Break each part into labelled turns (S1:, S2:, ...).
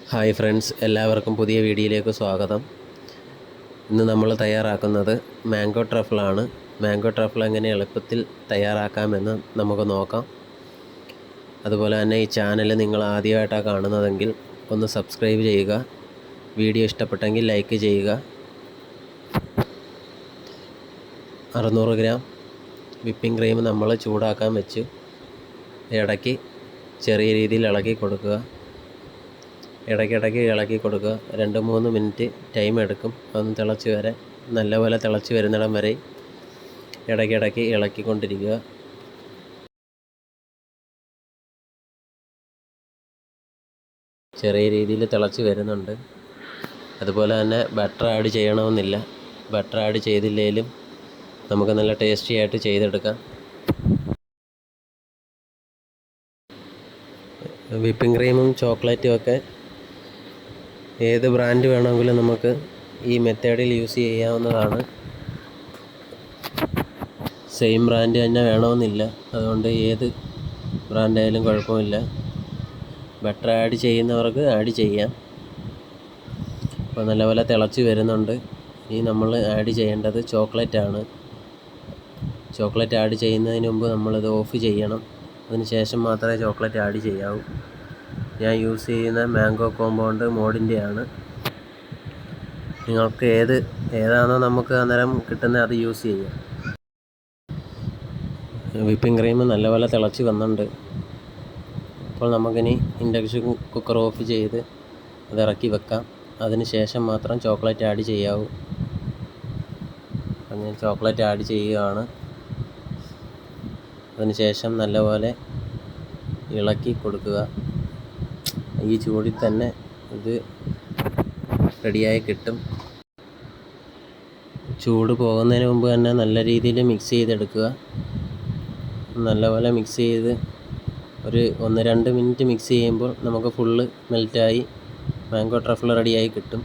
S1: Hi friends, എല്ലാവർക്കും പുതിയ വീഡിയോയിലേക്ക് സ്വാഗതം. ഇന്ന് നമ്മൾ തയ്യാറാക്കുന്നത് മാംഗോ ട്രഫിളാണ്. മാംഗോ ട്രഫിൾ എങ്ങനെ എളുപ്പത്തിൽ തയ്യാറാക്കാമെന്ന് നമുക്ക് നോക്കാം. അതുപോലെ തന്നെ ഈ ചാനൽ നിങ്ങൾ ആദ്യമായിട്ടാണ് കാണുന്നതെങ്കിൽ ഒന്ന് സബ്സ്ക്രൈബ് ചെയ്യുക. വീഡിയോ ഇഷ്ടപ്പെട്ടെങ്കിൽ ലൈക്ക് ചെയ്യുക. 600 ഗ്രാം വിപ്പിംഗ് ക്രീം നമ്മൾ ചൂടാക്കാൻ വെച്ച് ഇടയ്ക്ക് ചെറിയ രീതിയിൽ ഇളക്കി കൊടുക്കുക. ഇടയ്ക്കിടയ്ക്ക് ഇളക്കി കൊടുക്കുക. 2-3 മിനിറ്റ് ടൈം എടുക്കും. അതൊന്ന് തിളച്ച് വരാൻ. നല്ലപോലെ തിളച്ച് വരുന്നിടം വരെ ഇടയ്ക്കിടയ്ക്ക് ഇളക്കിക്കൊണ്ടിരിക്കുക. ചെറിയ രീതിയിൽ തിളച്ച് വരുന്നുണ്ട്. അതുപോലെ തന്നെ ബട്ടർ ആഡ് ചെയ്യണമെന്നില്ല. ബട്ടർ ആഡ് ചെയ്തില്ലെങ്കിലും നമുക്ക് നല്ല ടേസ്റ്റി ആയിട്ട് ചെയ്തെടുക്കാം. വിപ്പിംഗ് ക്രീമും ചോക്ലേറ്റും ഒക്കെ ഏത് ബ്രാൻഡ് വേണമെങ്കിലും നമുക്ക് ഈ മെത്തേഡിൽ യൂസ് ചെയ്യാവുന്നതാണ്. സെയിം ബ്രാൻഡ് തന്നെ വേണമെന്നില്ല. അതുകൊണ്ട് ഏത് ബ്രാൻഡായാലും കുഴപ്പമില്ല. ബട്ടർ ആഡ് ചെയ്യുന്നവർക്ക് ആഡ് ചെയ്യാം. അപ്പോൾ നല്ലപോലെ തിളച്ച് വരുന്നുണ്ട്. ഇനി നമ്മൾ ആഡ് ചെയ്യേണ്ടത് ചോക്ലേറ്റാണ്. ചോക്ലേറ്റ് ആഡ് ചെയ്യുന്നതിന് മുമ്പ് നമ്മളിത് ഓഫ് ചെയ്യണം. അതിന് ശേഷം മാത്രമേ ചോക്ലേറ്റ് ആഡ് ചെയ്യാവൂ. ഞാൻ യൂസ് ചെയ്യുന്ന മാംഗോ കോമ്പൗണ്ട് മോഡിൻ്റെയാണ്. നിങ്ങൾക്ക് ഏതാണോ നമുക്ക് അന്നേരം കിട്ടുന്നത് അത് യൂസ് ചെയ്യാം. വിപ്പിംഗ് ക്രീം നല്ലപോലെ തിളച്ച് വന്നിട്ടുണ്ട്. അപ്പോൾ നമുക്കിനി ഇൻഡക്ഷൻ കുക്കർ ഓഫ് ചെയ്ത് അത് ഇറക്കി വെക്കാം. അതിന് ശേഷം മാത്രം ചോക്ലേറ്റ് ആഡ് ചെയ്യാവൂ. ഞാൻ ചോക്ലേറ്റ് ആഡ് ചെയ്യുകയാണ്. അതിന് ശേഷം നല്ലപോലെ ഇളക്കി കൊടുക്കുക. ഈ ചൂടിൽ തന്നെ ഇത് റെഡിയായി കിട്ടും. ചൂട് പോകുന്നതിന് മുമ്പ് തന്നെ നല്ല രീതിയിൽ മിക്സ് ചെയ്തെടുക്കുക. നല്ലപോലെ മിക്സ് ചെയ്ത് ഒരു 1-2 മിനിറ്റ് മിക്സ് ചെയ്യുമ്പോൾ നമുക്ക് ഫുള്ള് മെൽറ്റായി മാംഗോ ട്രഫിൾ റെഡിയായി കിട്ടും.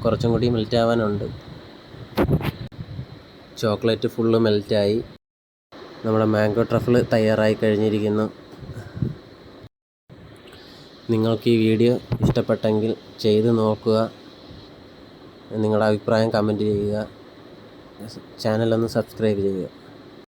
S1: കുറച്ചും കൂടി മെൽറ്റ് ആവാനുണ്ട്. ചോക്ലേറ്റ് ഫുള്ള് മെൽറ്റായി. നമ്മുടെ മാംഗോ ട്രഫിൾ തയ്യാറായി കഴിഞ്ഞിരിക്കുന്നു. നിങ്ങൾക്ക് ഈ വീഡിയോ ഇഷ്ടപ്പെട്ടെങ്കിൽ ചെയ്ത് നോക്കുക. നിങ്ങളുടെ അഭിപ്രായം കമൻറ്റ് ചെയ്യുക. ചാനലൊന്ന് സബ്സ്ക്രൈബ് ചെയ്യുക.